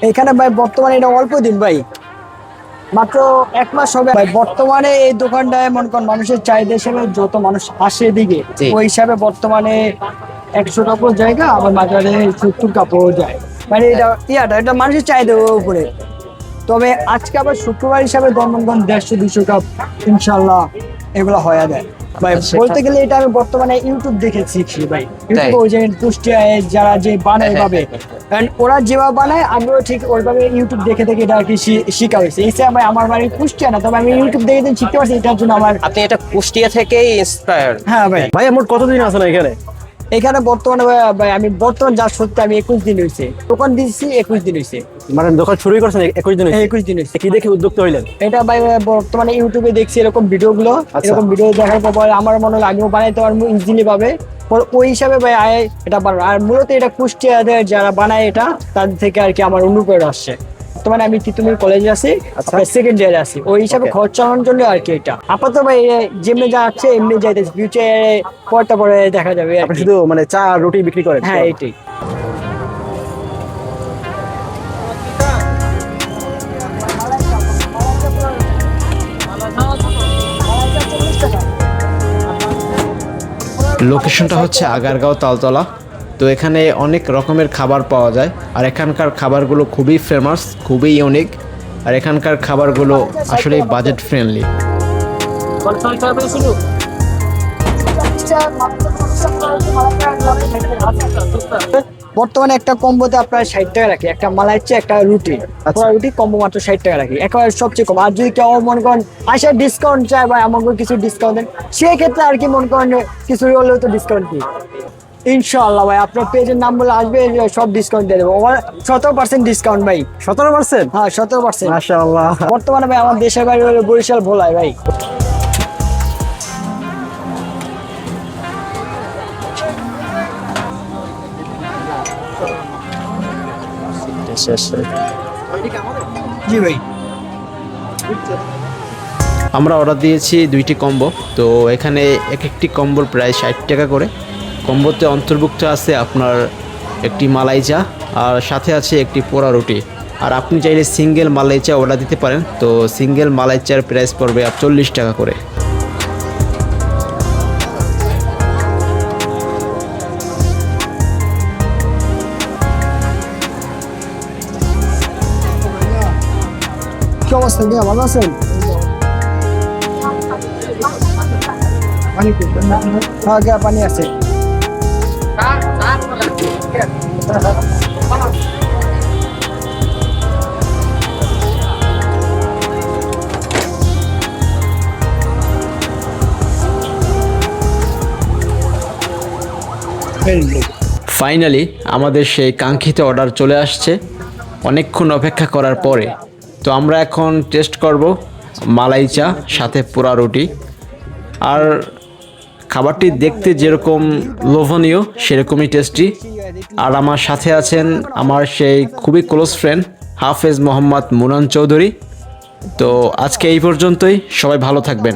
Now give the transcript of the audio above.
এখানে ভাই বর্তমানে এটা অল্প দিন ভাই, মাত্র 1 মাস হবে ভাই। বর্তমানে এই দোকানটায় মনে করেন মানুষের চাহিদা হিসেবে যত মানুষ আসে এদিকে, জি। ওই হিসাবে বর্তমানে 100 কাপড় জায়গা, আবার মাঝারে 70 কাপড় যায়। মানে এটা মানুষের চাহিদার উপরে। তবে আজকে আবার শুক্রবার হিসাবে দমনগঞ্জ 150-200 কাপ ইনশাল্লাহ এগুলো হয়ে যায় ভাই। বলতে গেলে এটা আমি বর্তমানে ইউটিউব দেখে শিখছি ভাই। ইউটিউবে ওই যে কুষ্টিয়ায় যারা যে বানায় ভাবে, ওরা যেভাবে বানায় আমিও ঠিক ওইভাবে ইউটিউব দেখে দেখে এটা আর কি শিখা হয়েছে। এই ভাই আমার বাড়ি কুষ্টিয়া না, তবে আমি ইউটিউব দেখে দেখে শিখতে পারছি, এটার জন্য আমার। আপনি এটা কুষ্টিয়া থেকেই ইন্সপায়ার্ড? হ্যাঁ ভাই। ভাই মোট কতদিন আছেন এখানে? এখানে বর্তমানে ভাই আমি বর্তমান যা সত্যি আমি 21 দিন হয়েছে দোকান দিচ্ছি, 21 দিন হয়েছে। মানে দোকান শুরুই করছেন 21 দিন? 21 দিন হয়েছে। কি দেখে উদ্যোক্তা হইলেন? এটা ভাই বর্তমানে ইউটিউবে দেখছি এরকম ভিডিওগুলো, এরকম ভিডিও দেখার পর আমার মনে হলো আমিও বানাইতে পারবো ইজিলি ভাবে। ওই হিসাবে ভাই এটা বানানো। আর মূলত এটা কুষ্টিয়াদের যারা বানায় এটা, তাদের থেকে আর কি আমার অনুপ্রেরণা আসছে। বর্তমানে আমি তিতুমির কলেজে আছি, সেকেন্ড ইয়ারে আছি, ওই হিসাবে খরচ চালানোর জন্য আর কি এটা। আপাতত ভাই যেমনি যাচ্ছে এমনি যাইতেছে, ফিউচারে পরটা পরে দেখা যাবে। আপনি শুধু মানে চা আর রুটি বিক্রি করেন? হ্যাঁ এটাই। লোকেশনটা হচ্ছে আগারগাঁও তালতলা। তো এখানে অনেক রকমের খাবার পাওয়া যায়, আর এখানকার খাবারগুলো খুবই ফেমাস, খুবই ইউনিক। আর এখানকার খাবারগুলো আসলে বাজেট ফ্রেন্ডলি। বর্তমানে একটা কম্বোতে আপনার 60 টাকা রাখি, একটা মালাই চা, একটা রুটি, রুটি কম্বো মাত্র 60 টাকা রাখি, একেবারে সবচেয়ে কম। আর যদি কেউ মনে করেন আসে ডিসকাউন্ট চায় বা আমাকে কিছু ডিসকাউন্ট দেন, সেক্ষেত্রে আর কি মনে করেন কিছু হলেও তো ডিসকাউন্ট দিই ইনশাআল্লাহ ভাই। আপনার পেজের নাম বলে আসবে, সব ডিসকাউন্ট দিয়ে দেবো। 17% ডিসকাউন্ট ভাই। 17%? হ্যাঁ 17%। মাশাআল্লাহ। বর্তমানে ভাই আমার দেশের বাড়ি হলো বরিশাল ভোলায় ভাই। জি ভাই। আমরা অর্ডার দিয়েছি 2টি কম্বো। তো এখানে এক একটি কম্বোর প্রায় 60 টাকা করে। কম্বোতে অন্তর্ভুক্ত আছে আপনার একটি মালাই চা, আর সাথে আছে একটি পোড়া রুটি। আর আপনি চাইলে সিঙ্গেল মালাই চা অর্ডার দিতে পারেন। তো সিঙ্গেল মালাই চার প্রাইস পড়বে 40 টাকা করে। কি অবস্থা, কি ভালো আছেন? হ্যাঁ পানি আছে। ফাইনালি আমাদের সেই কাঙ্ক্ষিত অর্ডার চলে আসছে অনেকক্ষণ অপেক্ষা করার পরে। তো আমরা এখন টেস্ট করব মালাই চা সাথে পোড়া রুটি। আর খাবারটি দেখতে যেরকম লোভনীয় সেরকমই টেস্টি। আর আমার সাথে আছেন আমার সেই খুবই ক্লোজ ফ্রেন্ড হাফেজ মোহাম্মদ মুনান চৌধুরী। তো আজকে এই পর্যন্তই, সবাই ভালো থাকবেন।